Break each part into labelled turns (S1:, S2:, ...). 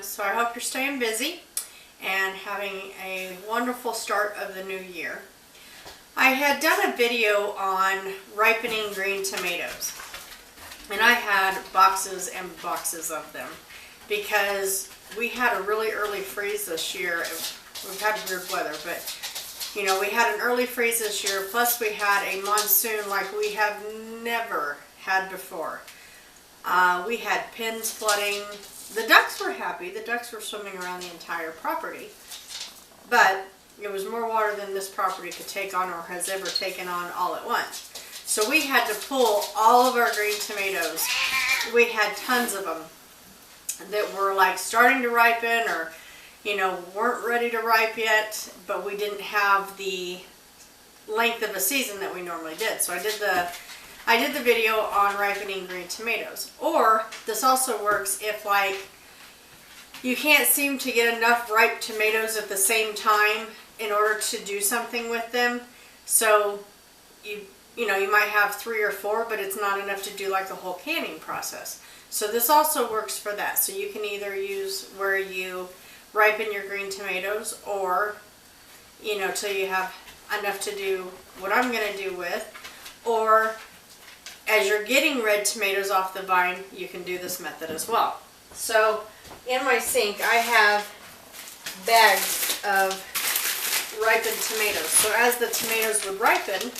S1: everyone. So I hope you're staying busy and having a wonderful start of the new year. I had done a video on ripening green tomatoes, and I had boxes and boxes of them because we had a really early freeze this year. We've had weird weather, but you know, we had an early freeze this year, plus we had a monsoon like we have never had before. We had pins flooding. The ducks were happy. The ducks were swimming around the entire property, but it was more water than this property could take on or has ever taken on all at once. So we had to pull all of our green tomatoes. We had tons of them that were like starting to ripen or, you know, weren't ready to ripe yet, but we didn't have the length of a season that we normally did. So I did the video on ripening green tomatoes. Or this also works if like you can't seem to get enough ripe tomatoes at the same time in order to do something with them. So you know, you might have 3 or 4, but it's not enough to do like the whole canning process. So this also works for that. So you can either use where you ripen your green tomatoes, or you know, till you have enough to do what I'm going to do with, or as you're getting red tomatoes off the vine, you can do this method as well. So in my sink I have bags of ripened tomatoes. So as the tomatoes would ripen,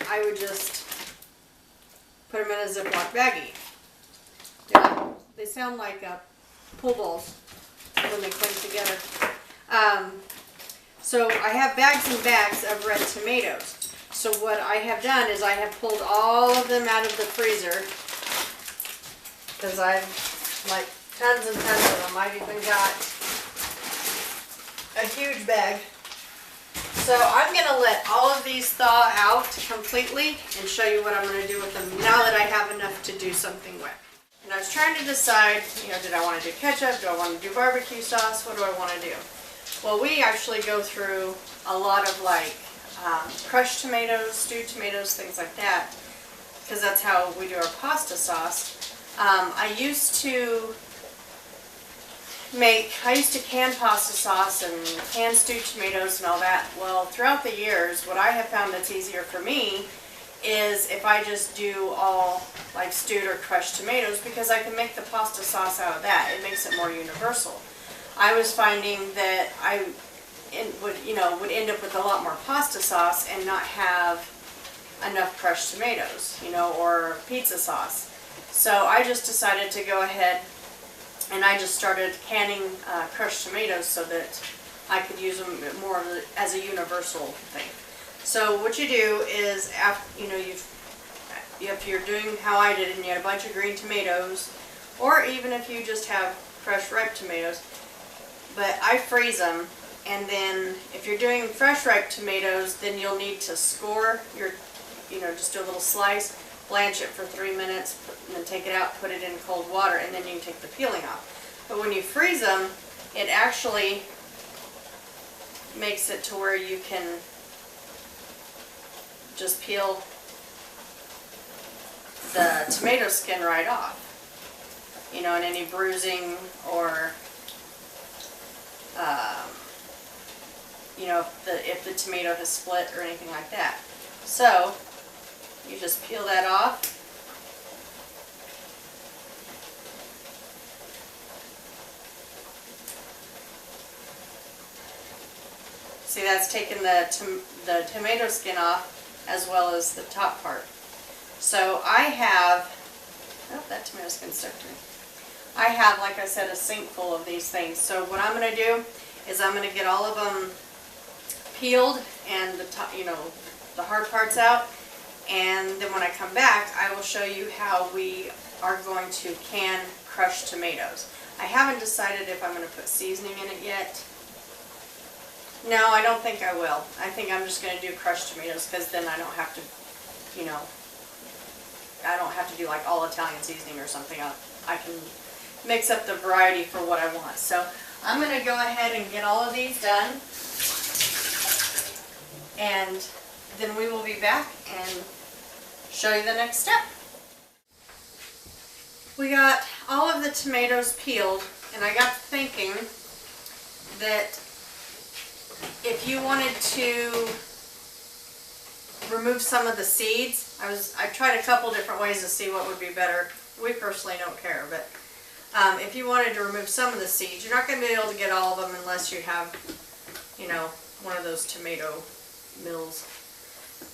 S1: I would just put them in a Ziploc baggie. They sound like pool balls when they cling together. So I have bags and bags of red tomatoes. So what I have done is I have pulled all of them out of the freezer, because I've like tons and tons of them. I've even got a huge bag. So I'm going to let all of these thaw out completely and show you what I'm going to do with them now that I have enough to do something with. And I was trying to decide, you know, did I want to do ketchup? Do I want to do barbecue sauce? What do I want to do? Well, we actually go through a lot of like crushed tomatoes, stewed tomatoes, things like that, because that's how we do our pasta sauce. I used to can pasta sauce and can stewed tomatoes and all that. Well, throughout the years, what I have found that's easier for me is if I just do all like stewed or crushed tomatoes, because I can make the pasta sauce out of that. It makes it more universal. I was finding that I would end up with a lot more pasta sauce and not have enough crushed tomatoes, you know, or pizza sauce. So I just decided to go ahead and I just started canning crushed tomatoes so that I could use them more as a universal thing. So what you do is, after, you know, if you're doing how I did and you had a bunch of green tomatoes, or even if you just have fresh ripe tomatoes, but I freeze them. And then if you're doing fresh ripe tomatoes, then you'll need to score your, you know, just do a little slice, blanch it for 3 minutes, and then take it out, put it in cold water, and then you can take the peeling off. But when you freeze them, it actually makes it to where you can just peel the tomato skin right off. You know, and any bruising or you know, if the tomato has split or anything like that. So you just peel that off. See, that's taken the tomato skin off as well as the top part. So I have, oh, that tomato skin stuck to me. I have, like I said, a sink full of these things. So what I'm going to do is I'm going to get all of them peeled and the top, you know, the hard parts out, and then when I come back I will show you how we are going to can crushed tomatoes. I haven't decided if I'm going to put seasoning in it yet. No, I don't think I will. I think I'm just going to do crushed tomatoes, because then I don't have to, you know, I don't have to do like all Italian seasoning or something. I can mix up the variety for what I want. So I'm going to go ahead and get all of these done, and then we will be back and show you the next step. We got all of the tomatoes peeled, and I got thinking that if you wanted to remove some of the seeds, I tried a couple different ways to see what would be better. We personally don't care, but if you wanted to remove some of the seeds, you're not going to be able to get all of them unless you have, you know, one of those tomato mills.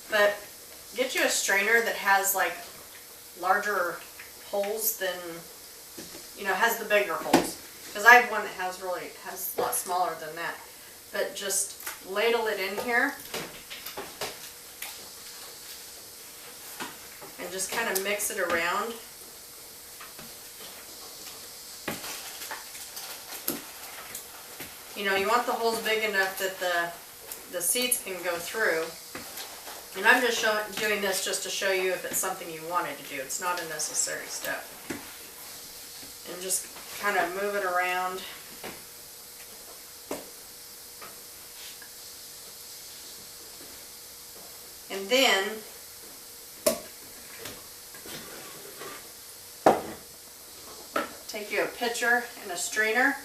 S1: But get you a strainer that has like larger holes than, you know, has the bigger holes. Because I have one that has a lot smaller than that. But just ladle it in here and just kind of mix it around. You know, you want the holes big enough that the seeds can go through. And I'm just doing this just to show you if it's something you wanted to do. It's not a necessary step. And just kind of move it around. And then take you a pitcher and a strainer.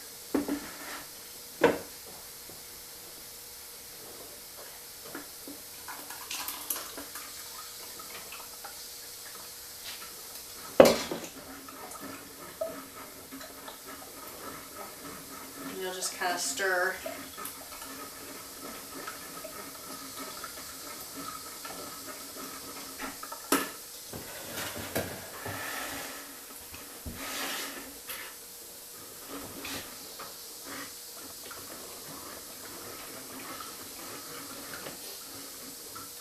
S1: You'll just kind of stir.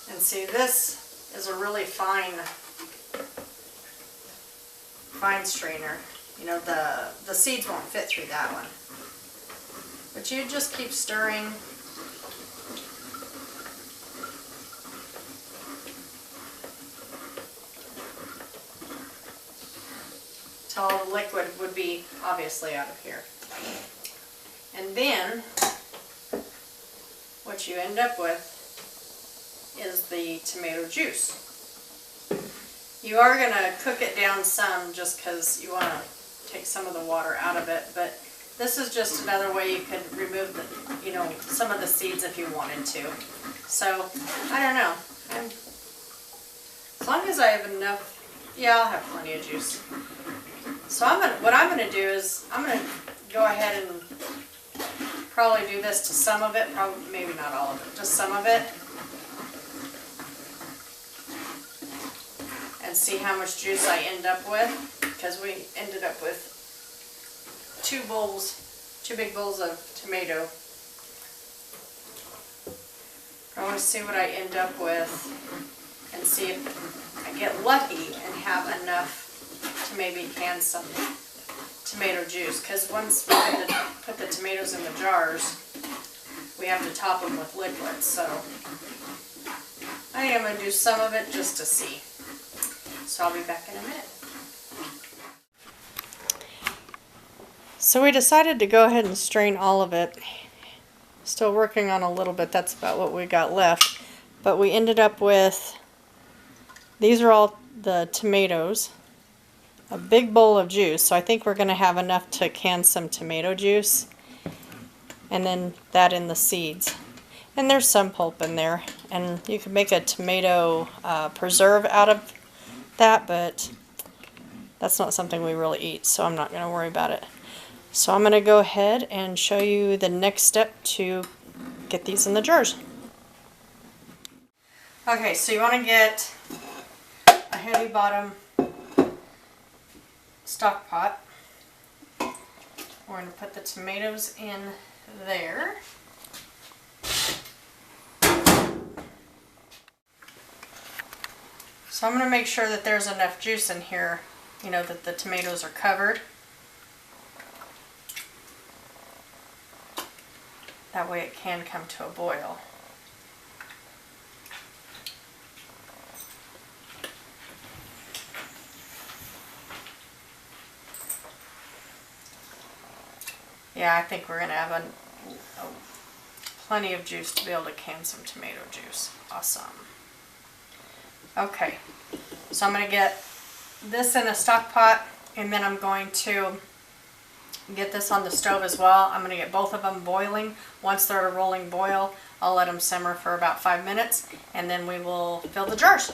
S1: And see, this is a really fine strainer. You know, the seeds won't fit through that one. But you just keep stirring. Till all the liquid would be obviously out of here. And then what you end up with is the tomato juice. You are going to cook it down some just because you want to take some of the water out of it, but this is just another way you could remove the, you know, some of the seeds if you wanted to. So, I don't know. As long as I have enough, yeah, I'll have plenty of juice. So what I'm going to do is, I'm going to go ahead and probably do this to some of it, probably, maybe not all of it, just some of it. And see how much juice I end up with, because we ended up with two big bowls of tomato. I want to see what I end up with and see if I get lucky and have enough to maybe can some tomato juice, because once we put the tomatoes in the jars, we have to top them with liquid. So I think I'm going to do some of it just to see. So I'll be back in a minute. So we decided to go ahead and strain all of it. Still working on a little bit, that's about what we got left. But we ended up with, these are all the tomatoes, a big bowl of juice. So I think we're going to have enough to can some tomato juice. And then that in the seeds. And there's some pulp in there. And you can make a tomato preserve out of that, but that's not something we really eat, so I'm not going to worry about it. So I'm going to go ahead and show you the next step to get these in the jars. Okay, so you want to get a heavy bottom stock pot. We're going to put the tomatoes in there. So I'm going to make sure that there's enough juice in here, you know, that the tomatoes are covered. That way it can come to a boil. Yeah, I think we're going to have plenty of juice to be able to can some tomato juice. Awesome. Okay, so I'm going to get this in a stock pot, and then I'm going to get this on the stove as well. I'm going to get both of them boiling. Once they're at a rolling boil, I'll let them simmer for about 5 minutes, and then we will fill the jars.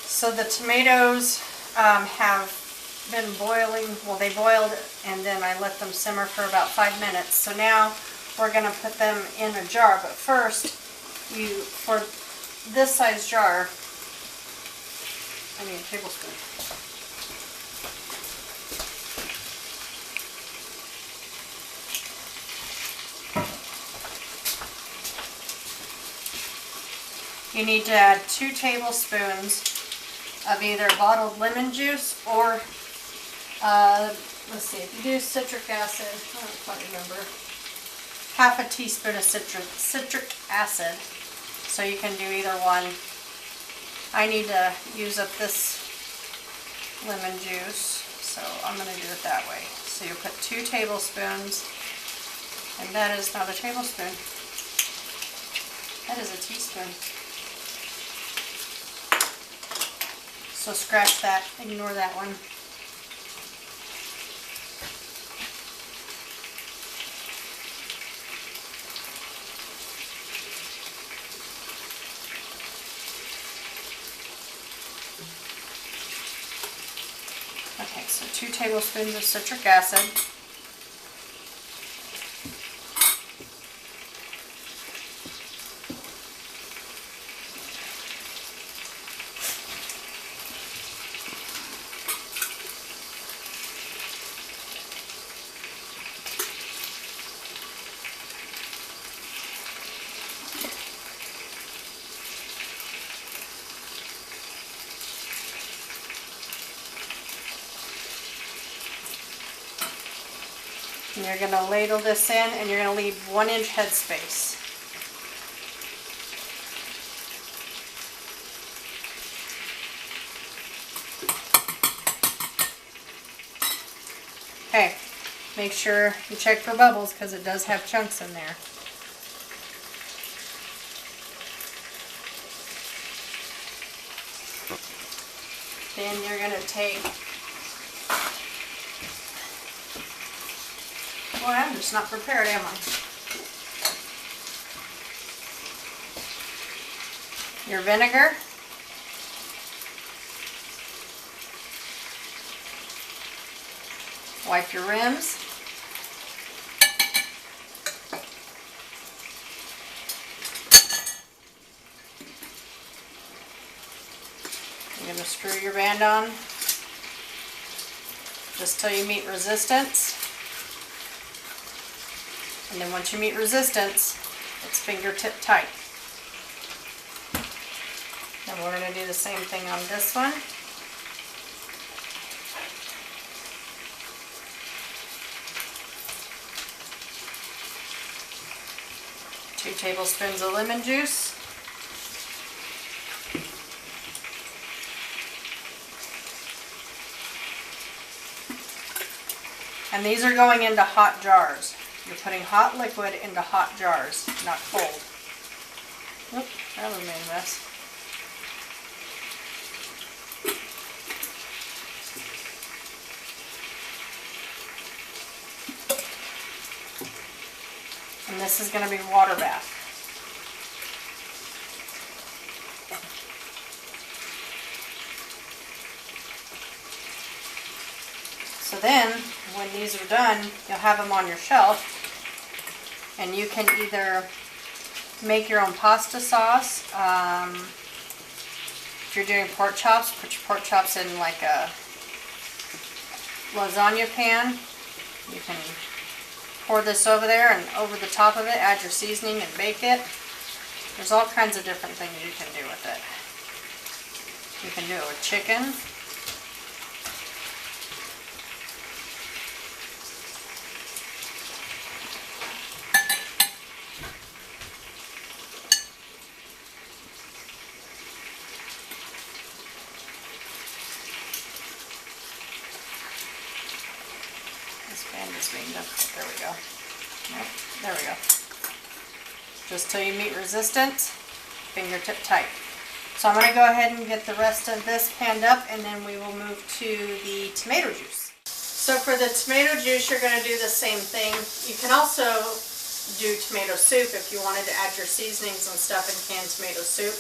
S1: So the tomatoes have been boiling. Well, they boiled and then I let them simmer for about 5 minutes. So now we're going to put them in a jar. But first, for this size jar, I need a tablespoon. You need to add 2 tablespoons of either bottled lemon juice or, let's see, if you do citric acid, I don't quite remember, half a teaspoon of citric acid. So you can do either one. I need to use up this lemon juice, so I'm going to do it that way. So you'll put 2 tablespoons, and that is not a tablespoon. That is a teaspoon. So scratch that, ignore that one. Okay, so 2 tablespoons of citric acid. And you're going to ladle this in, and you're going to leave 1-inch headspace. Okay, make sure you check for bubbles because it does have chunks in there. Then you're going to take, boy, I'm just not prepared, am I? Your vinegar. Wipe your rims. You're going to screw your band on just till you meet resistance. And then once you meet resistance, it's fingertip tight. Then we're going to do the same thing on this one. Two tablespoons of lemon juice. And these are going into hot jars. You're putting hot liquid into hot jars, not cold. Oop, that was made a mess. And this is going to be water bath. So then, when these are done, you'll have them on your shelf, and you can either make your own pasta sauce. If you're doing pork chops, put your pork chops in like a lasagna pan. You can pour this over there, and over the top of it, add your seasoning and bake it. There's all kinds of different things you can do with it. You can do it with chicken. There we go. Nope, there we go. Just till you meet resistance, fingertip tight. So I'm going to go ahead and get the rest of this panned up, and then we will move to the tomato juice. So for the tomato juice, you're going to do the same thing. You can also do tomato soup if you wanted to add your seasonings and stuff in canned tomato soup.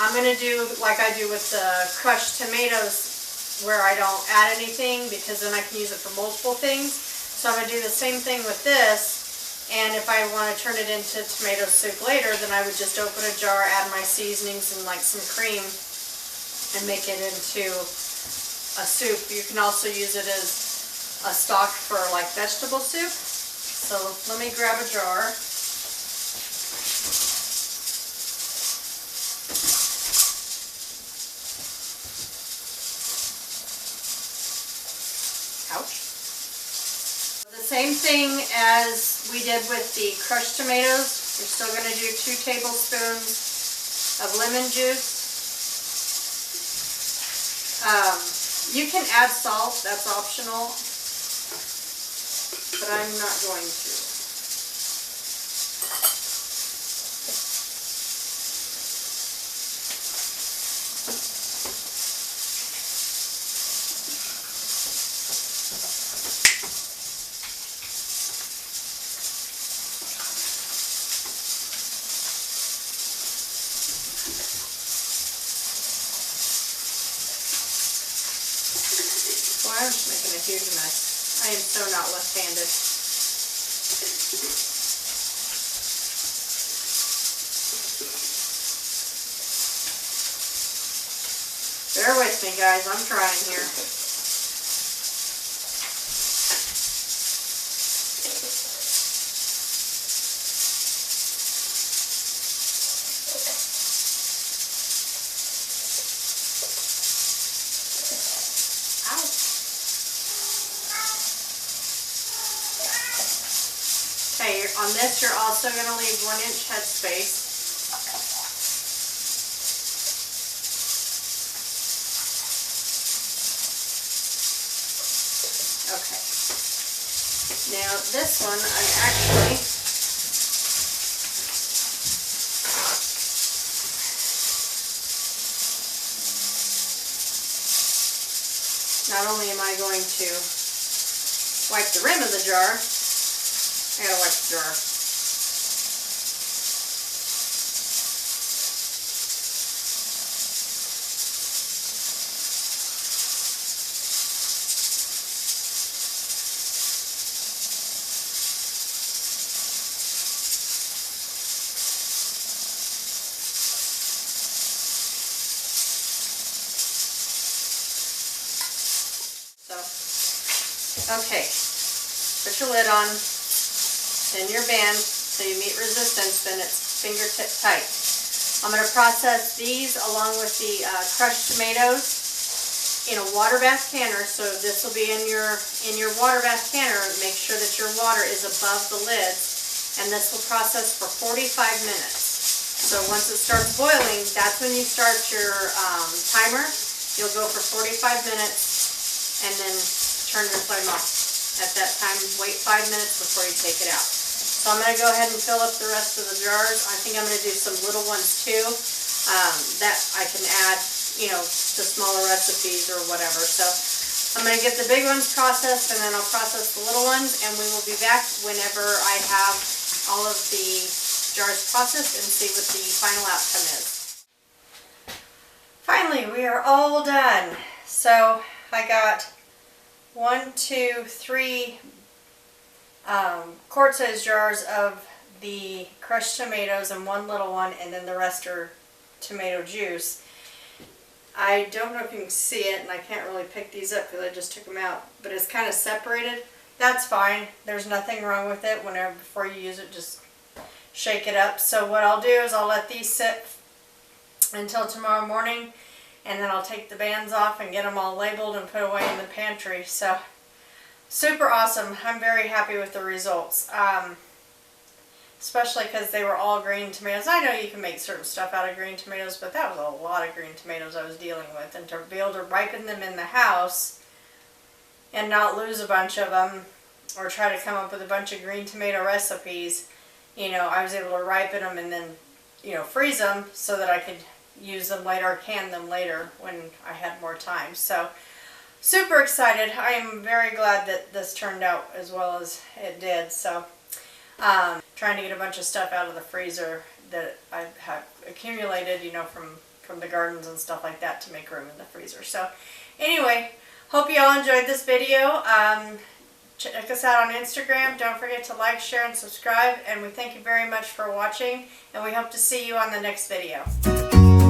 S1: I'm going to do like I do with the crushed tomatoes, where I don't add anything, because then I can use it for multiple things. So I'm going to do the same thing with this, and if I want to turn it into tomato soup later, then I would just open a jar, add my seasonings and like some cream, and make it into a soup. You can also use it as a stock for like vegetable soup. So let me grab a jar. Ouch. The same thing as we did with the crushed tomatoes. You're still going to do 2 tablespoons of lemon juice. You can add salt, that's optional, but I'm not going to. I'm just making a huge mess. I am so not left-handed. Bear with me, guys. I'm trying here. Okay, on this you're also going to leave 1-inch headspace. Okay. Now this one I'm actually not only am I going to wipe the rim of the jar, I gotta wipe the jar. Okay, put your lid on, then your band, so you meet resistance, then it's fingertip tight. I'm going to process these along with the crushed tomatoes in a water bath canner. So this will be in your water bath canner. Make sure that your water is above the lids, and this will process for 45 minutes. So once it starts boiling, that's when you start your timer. You'll go for 45 minutes and then turn your flame off. At that time, wait 5 minutes before you take it out. So I'm going to go ahead and fill up the rest of the jars. I think I'm going to do some little ones too, that I can add, you know, to smaller recipes or whatever. So I'm going to get the big ones processed, and then I'll process the little ones, and we will be back whenever I have all of the jars processed and see what the final outcome is. Finally, we are all done. So I got 1, 2, 3 quart-sized jars of the crushed tomatoes and 1 little one, and then the rest are tomato juice. I don't know if you can see it, and I can't really pick these up because I just took them out, but it's kind of separated. That's fine. There's nothing wrong with it. Before you use it, just shake it up. So what I'll do is I'll let these sit until tomorrow morning, and then I'll take the bands off and get them all labeled and put away in the pantry. So super awesome. I'm very happy with the results. Especially because they were all green tomatoes. I know you can make certain stuff out of green tomatoes, but that was a lot of green tomatoes I was dealing with. And to be able to ripen them in the house and not lose a bunch of them, or try to come up with a bunch of green tomato recipes, you know, I was able to ripen them and then, you know, freeze them so that I could use them later or can them later when I had more time. So super excited. I am very glad that this turned out as well as it did. So trying to get a bunch of stuff out of the freezer that I have accumulated, you know, from the gardens and stuff like that to make room in the freezer. So anyway, hope you all enjoyed this video. Check us out on Instagram. Don't forget to like, share, and subscribe. And we thank you very much for watching. And we hope to see you on the next video.